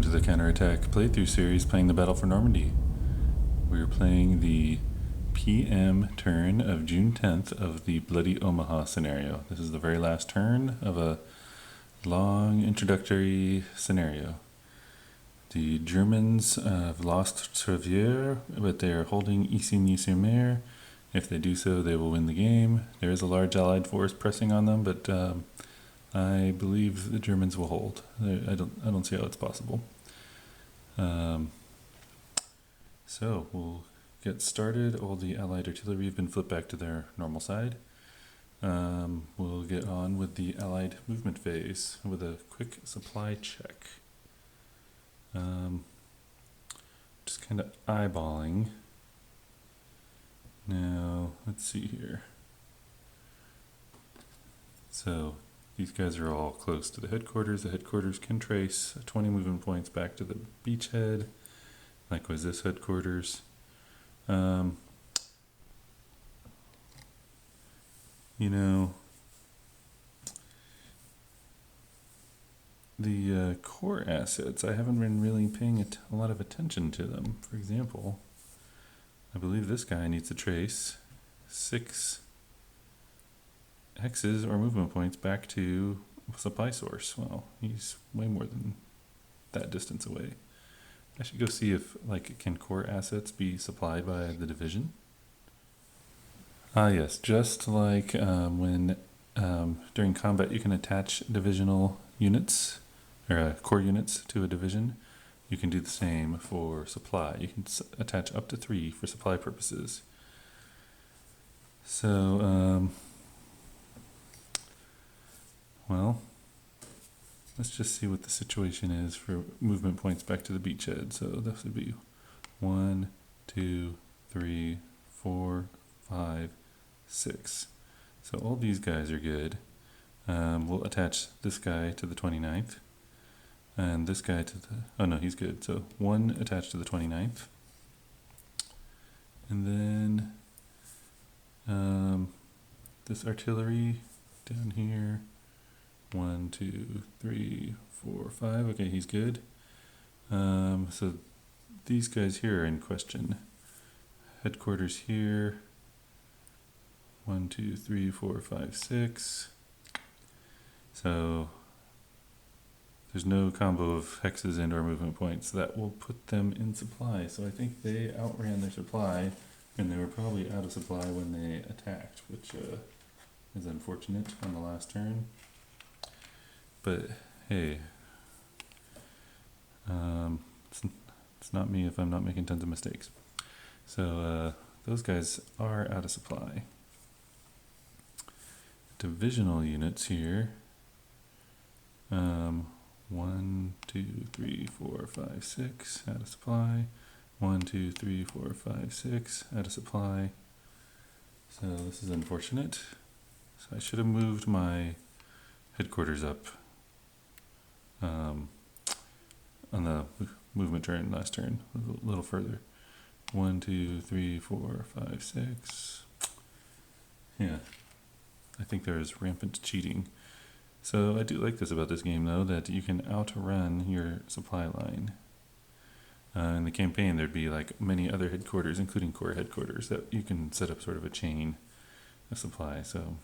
to the Counterattack playthrough series playing the Battle for Normandy. We're playing the PM turn of June 10th of the Bloody Omaha scenario. This is the very last turn of a long introductory scenario. The Germans have lost Trevier, but they are holding Isigny-sur-Mer. If they do so, they will win the game. There is a large Allied force pressing on them, but I believe the Germans will hold. I don't see how it's possible. So we'll get started. All the Allied artillery have been flipped back to their normal side. We'll get on with the Allied movement phase with a quick supply check. Just kind of eyeballing. Now, let's see here. So these guys are all close to the headquarters. The headquarters can trace 20 movement points back to the beachhead. Likewise, this headquarters. The core assets, I haven't been really paying a lot of attention to them. For example, I believe this guy needs to trace 6 hexes or movement points back to supply source. Well, he's way more than that distance away. I should go see if, can core assets be supplied by the division? Ah, yes, just like when during combat you can attach divisional units, or core units to a division, you can do the same for supply. You can attach up to 3 for supply purposes. So, well, let's just see what the situation is for movement points back to the beachhead. So this would be 1, 2, 3, 4, 5, 6. So all these guys are good. We'll attach this guy to the 29th. And this guy to the... Oh no, he's good. So 1 attached to the 29th. And then this artillery down here. 1, 2, 3, 4, 5. Okay, he's good. So these guys here are in question. Headquarters here. 1, 2, 3, 4, 5, 6. So there's no combo of hexes and or movement points that will put them in supply. So I think they outran their supply, and they were probably out of supply when they attacked, which is unfortunate on the last turn. But hey, it's not me if I'm not making tons of mistakes. So those guys are out of supply. Divisional units here. 1, 2, 3, 4, 5, 6 out of supply. 1, 2, 3, 4, 5, 6 out of supply. So this is unfortunate. So I should have moved my headquarters up on the movement turn last turn a little further. 1, 2, 3, 4, 5, 6. Yeah, I think there is rampant cheating. So I do like this about this game, though, that you can outrun your supply line. In the campaign, there'd be many other headquarters, including core headquarters, that you can set up sort of a chain of supply. So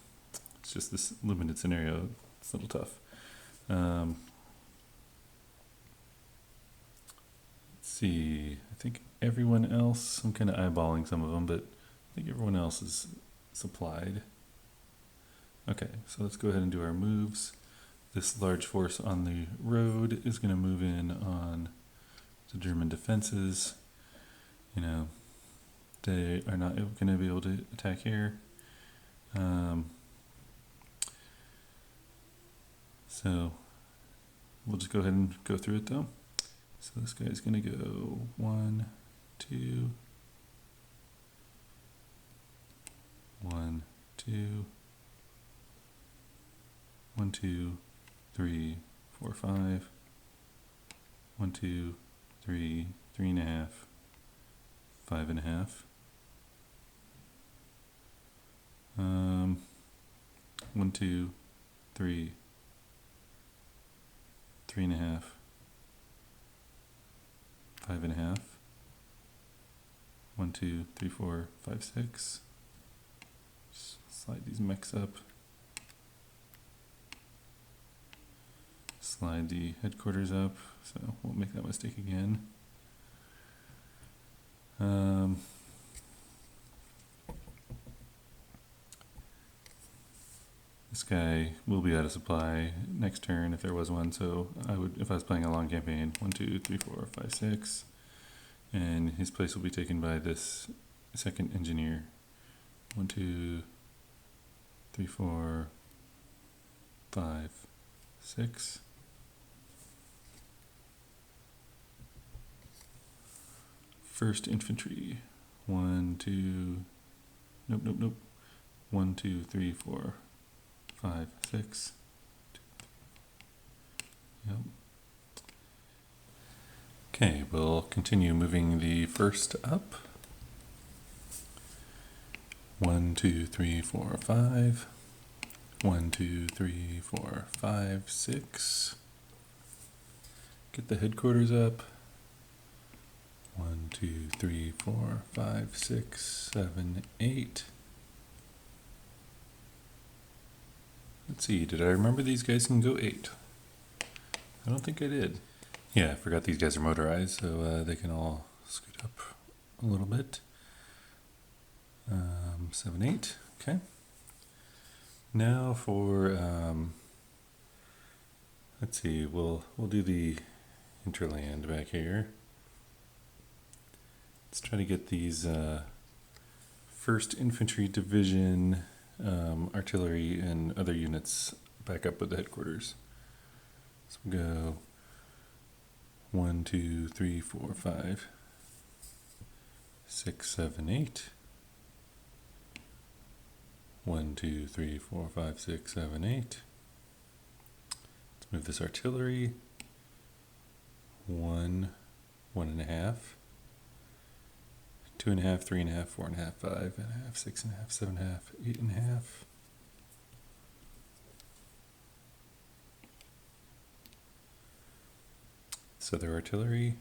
it's just this limited scenario. It's a little tough. Let's see. I think everyone else, I'm kind of eyeballing some of them, but I think everyone else is supplied. Okay, so let's go ahead and do our moves. This large force on the road is going to move in on the German defenses. They are not going to be able to attack here. So we'll just go ahead and go through it though. So this guy's going to go 1, 2, 1, 2, 1, 2, 3, 4, 5. 1, 2, 3, 3.5, 5.5. 1, 2, 3, 3.5, 5.5. 1, 2, 3, 4, 5, 6. Just slide these mechs up. Slide the headquarters up, so won't make that mistake again. This guy will be out of supply next turn if there was one, so I would, if I was playing a long campaign, 1, 2, 3, 4, 5, 6, and his place will be taken by this second engineer. 1, 2, 3, 4, 5, 6. First infantry. 1, 2, nope. 1, 2, 3, 4, 5, 6. Yep. Okay, we'll continue moving the first up. 1, 2, 3, 4, 5. 1, 2, 3, 4, 5, 6. Get the headquarters up. 1, 2, 3, 4, 5, 6, 7, 8. Let's see, did I remember these guys can go 8? I don't think I did. Yeah, I forgot these guys are motorized, so they can all scoot up a little bit. 7, 8, okay. Now for, let's see, we'll do the interland back here. Let's try to get these 1st Infantry Division artillery and other units back up with the headquarters. So we'll go 1, 2, 3, 4, 5, 6, 7, 8. 1, 2, 3, 4, 5, 6, 7, 8. Let's move this artillery. 1, 1.5. 2.5, 3.5, 4.5, 5.5, 6.5, 7.5, 8.5. So their artillery,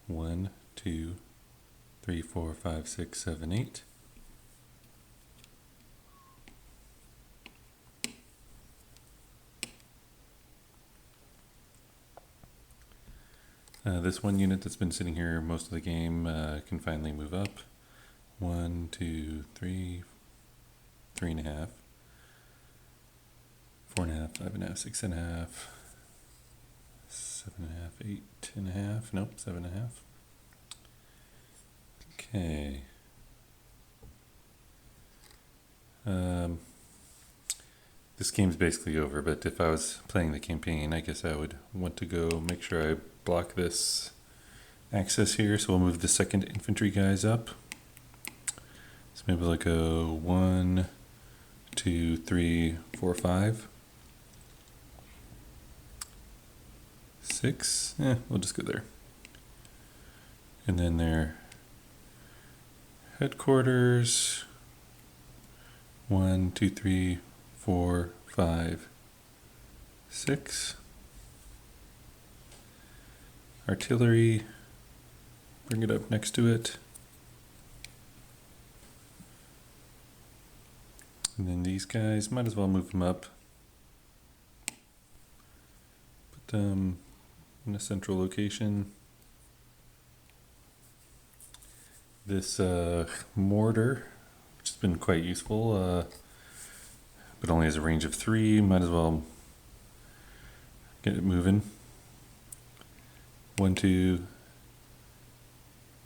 1, 2, 3, 4, 5, 6, 7, 8. This one unit that's been sitting here most of the game can finally move up. 1, 2, 3, 3.5, 4.5, 5.5, 6.5, 7.5, 8.5. Nope, 7.5. Okay. This game's basically over, but if I was playing the campaign, I guess I would want to go make sure I block this access here. So we'll move the 2nd Infantry guys up. So maybe we'll go 1, 2, 3, 4, 5, 6. We'll just go there. And then their headquarters, 1, 2, 3, 4, 5, 6. Artillery, bring it up next to it. And then these guys, might as well move them up. Put them in a central location. This mortar, which has been quite useful, but only has a range of 3, might as well get it moving. 1, 2,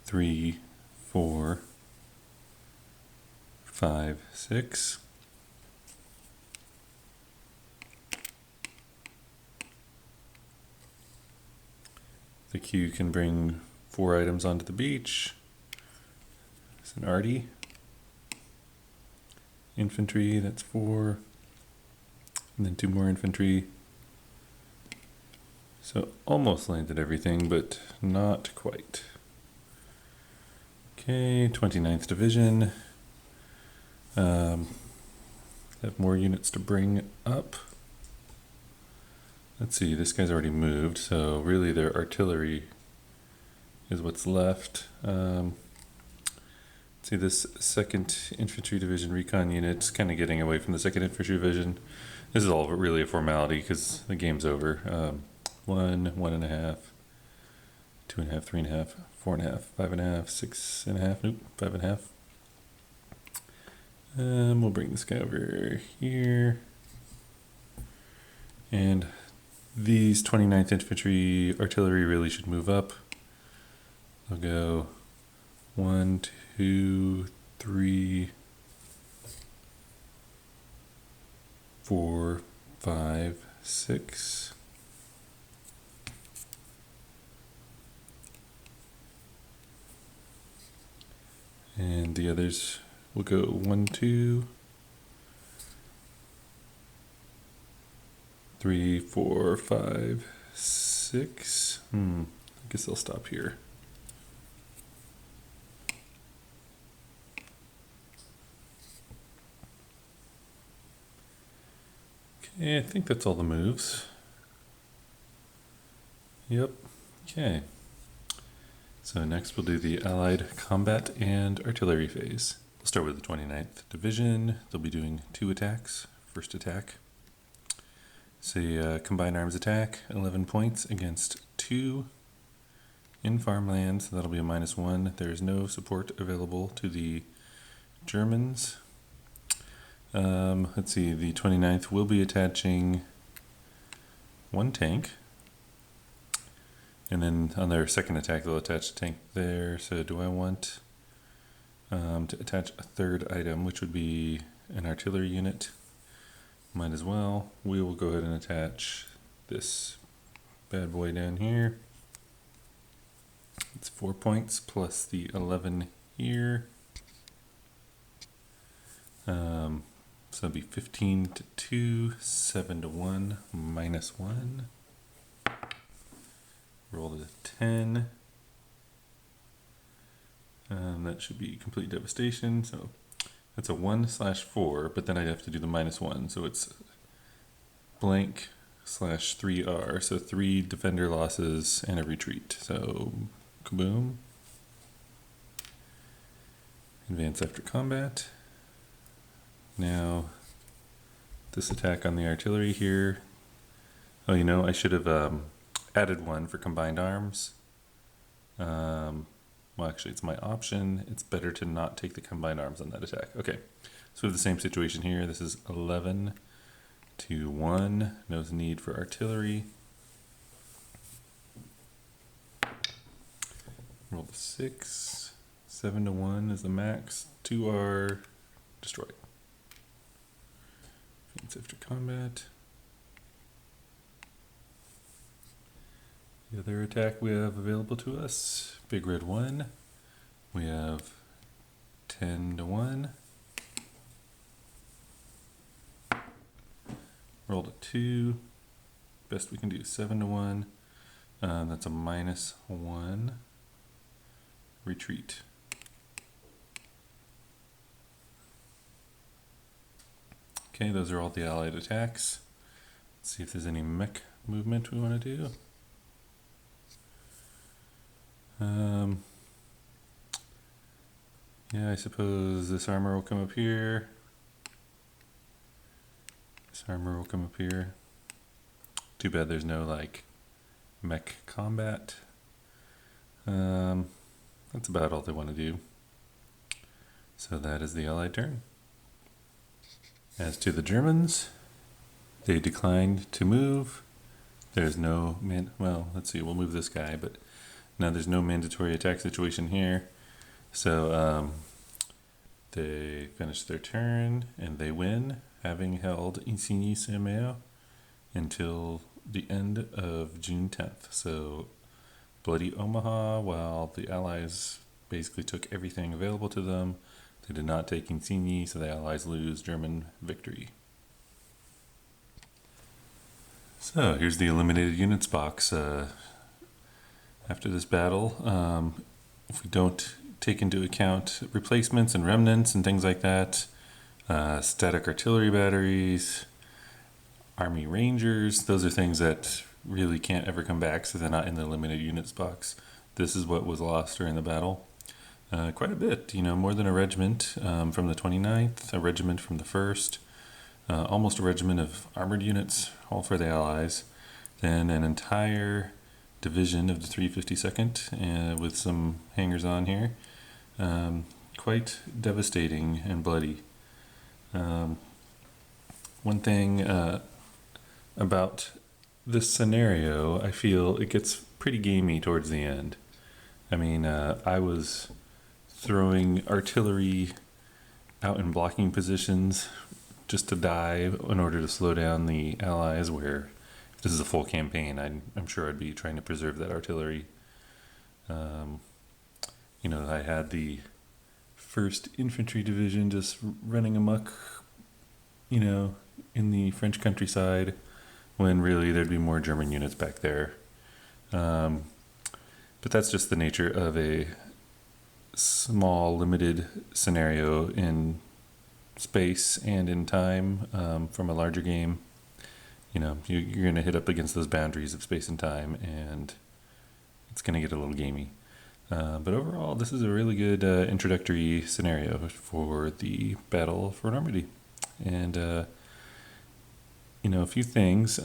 3, 4, 5, 6. The queue can bring 4 items onto the beach. It's an arty. Infantry, that's 4. And then 2 more infantry. So almost landed everything, but not quite. Okay, 29th Division. Have more units to bring up. Let's see, this guy's already moved, so really their artillery is what's left. See, this 2nd Infantry Division recon unit's kind of getting away from the 2nd Infantry Division. This is all really a formality because the game's over. 1, 1.5, 2.5, 3.5, 4.5, 5.5, 6.5, nope, 5.5. We'll bring this guy over here. And these 29th Infantry Artillery really should move up. They'll go 1, 2, 3, 4, 5, 6. And the others will go 1, 2, 3, 4, 5, 6. I guess I'll stop here. Okay, I think that's all the moves. Yep. Okay. So next we'll do the Allied combat and artillery phase. We'll start with the 29th Division. They'll be doing 2 attacks. First attack. Say combined arms attack, 11 points against 2 in farmland, so that'll be a -1. There is no support available to the Germans. Let's see, the 29th will be attaching 1 tank. And then on their second attack, they'll attach a tank there. So do I want to attach a 3rd item, which would be an artillery unit? Might as well. We will go ahead and attach this bad boy down here. It's 4 points plus the 11 here. So it'd be 15 to 2, 7 to 1, -1. Roll to 10. And that should be complete devastation. So that's a 1/4, but then I'd have to do the -1. So it's blank /3R. So 3 defender losses and a retreat. So kaboom. Advance after combat. Now this attack on the artillery here. Oh, you know, I should have added 1 for combined arms. Well, actually, it's my option. It's better to not take the combined arms on that attack. Okay, so we have the same situation here. This is 11 to 1. No need for artillery. Roll the 6. 7 to 1 is the max. 2 are destroyed. Advance after combat. The other attack we have available to us, Big Red 1. We have 10 to 1. Rolled a 2. Best we can do, 7 to 1. That's a -1. Retreat. Okay, those are all the allied attacks. Let's see if there's any mech movement we want to do. Yeah, I suppose this armor will come up here. This armor will come up here. Too bad there's no like mech combat. That's about all they want to do. So that is the allied turn. As to the Germans, they declined to move. There's no well, let's see, we'll move this guy, but now there's no mandatory attack situation here. So they finish their turn and they win, having held Insigny-sur-Mer until the end of June 10th. So bloody Omaha, while the Allies basically took everything available to them. They did not take Insigny, so the Allies lose. German victory. So here's the eliminated units box. After this battle, if we don't take into account replacements and remnants and things like that, static artillery batteries, army rangers, those are things that really can't ever come back, so they're not in the eliminated units box. this is what was lost during the battle. Quite a bit, more than a regiment from the 29th, a regiment from the 1st, almost a regiment of armored units, all for the Allies, then an entire division of the 352nd with some hangers-on here. Quite devastating and bloody. One thing about this scenario, I feel it gets pretty gamey towards the end. I mean, I was throwing artillery out in blocking positions just to die in order to slow down the Allies, where if this is a full campaign, I'm sure I'd be trying to preserve that artillery. I had the 1st Infantry Division just running amok, in the French countryside, when really there'd be more German units back there. But that's just the nature of a small, limited scenario in space and in time from a larger game. You're going to hit up against those boundaries of space and time, and it's going to get a little gamey. But overall, this is a really good introductory scenario for the Battle for Normandy. And, a few things.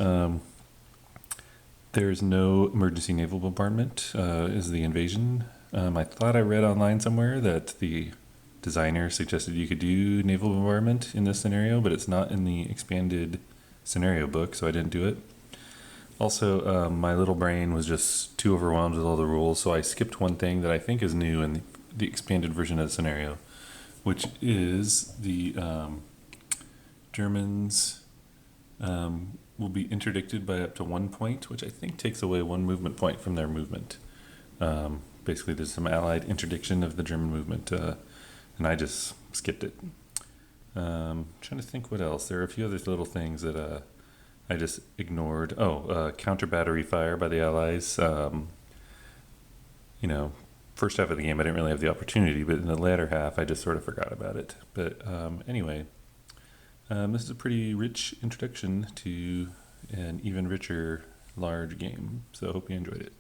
There's no emergency naval bombardment is the invasion. I thought I read online somewhere that the designer suggested you could do naval bombardment in this scenario, but it's not in the expanded scenario book, so I didn't do it. Also, my little brain was just too overwhelmed with all the rules, so I skipped one thing that I think is new in the expanded version of the scenario, which is the Germans will be interdicted by up to 1 point, which I think takes away 1 movement point from their movement. Basically, there's some allied interdiction of the German movement, and I just skipped it. Trying to think what else. There are a few other little things that I just ignored. Counter battery fire by the Allies. First half of the game I didn't really have the opportunity, but in the latter half I just sort of forgot about it. But anyway, this is a pretty rich introduction to an even richer large game, so I hope you enjoyed it.